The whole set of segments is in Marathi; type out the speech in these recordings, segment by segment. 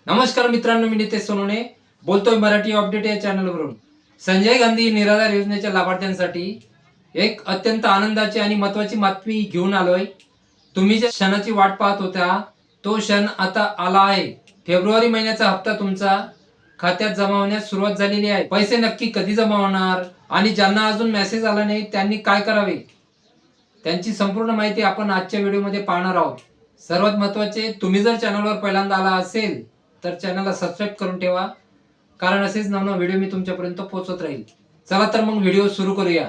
नमस्कार मित्रांनो, मी नितेश सोनवणे बोलतोय मराठी अपडेट या चॅनलवरून। संजय गांधी निराधार योजनेच्या लाभार्थ्यांसाठी एक अत्यंत आनंदाची आणि महत्त्वाची बातमी घेऊन आलोय। तुम्ही ज्या क्षणाची वाट पाहत होता तो क्षण आता आला आहे। फेब्रुवारी महिन्याचा हप्ता तुमचा खात्यात जमा होण्यास सुरुवात झालेली आहे। पैसे नक्की कधी जमा होणार आणि ज्यांना अजून मेसेज आला नाही त्यांनी काय करावे त्यांची संपूर्ण माहिती आपण आजच्या व्हिडिओमध्ये पाहणार आहोत। सर्वात महत्त्वाचे, तुम्ही जर चॅनलवर पहिल्यांदा आला असेल तर चॅनलला सबस्क्राइब करून ठेवा, कारण असेच नवनवीन व्हिडिओ मी तुमच्यापर्यंत पोहोचवत राहील। चला तर मग व्हिडिओ सुरू करूया।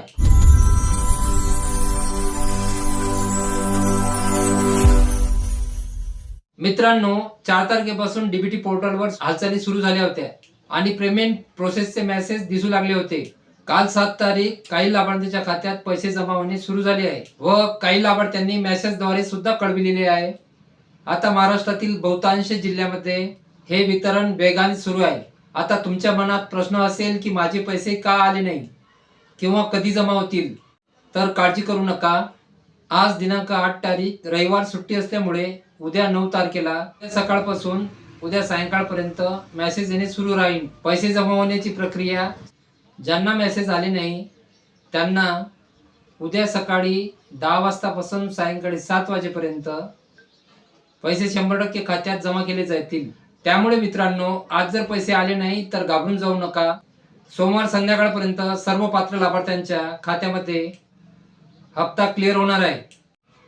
मित्रांनो, 4 तारखेपासून डीबीटी पोर्टलवर हालचाली सुरू झाल्या होत्या आणि पेमेंट प्रोसेसचे मेसेज दिसू लागले होते। काल 7 तारीख काही लाभार्थ्यांच्या खात्यात पैसे जमा होणे सुरू झाले आहे व काही लाभार्थ्यांनी मेसेजद्वारे सुद्धा कळविलेले आहे। आता महाराष्ट्रातील बहुतांश जिल्ह्यामध्ये हे वितरण वेगाने सुरू आहे। आता तुमच्या मनात प्रश्न असेल की माझे पैसे का आले नाही किंवा कधी जमा होतील, तर काळजी करू नका। आज दिनांक 8 तारीख रविवार सुट्टी असल्यामुळे उद्या 9 तारखेला सकाळपासून उद्या सायंकाळपर्यंत मेसेज येणे सुरू राहील। पैसे जमा होण्याची प्रक्रिया, ज्यांना मेसेज आले नाही त्यांना उद्या सकाळी 10 वाजतापासून सायंकाळी 7 वाजेपर्यंत पैसे 100% खात्यात जमा केले जातील। त्यामुळे मित्रांनो, आज जर पैसे आले नाही तर घाबरून जाऊ नका। सोमवार संध्याकाळपर्यंत सर्व पात्र लाभार्थ्यांच्या खात्यामध्ये हप्ता क्लिअर होणार आहे।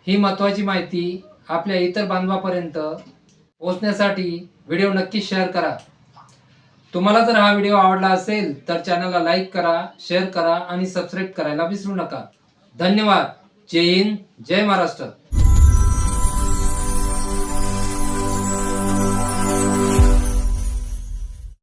ही महत्त्वाची माहिती आपल्या इतर बांधवांपर्यंत पोहोचण्यासाठी व्हिडिओ नक्की शेअर करा। तुम्हाला जर हा व्हिडिओ आवडला असेल तर चॅनलला लाईक करा, शेअर करा आणि सबस्क्राइब करायला विसरू नका। धन्यवाद। जय हिंद, जय महाराष्ट्र।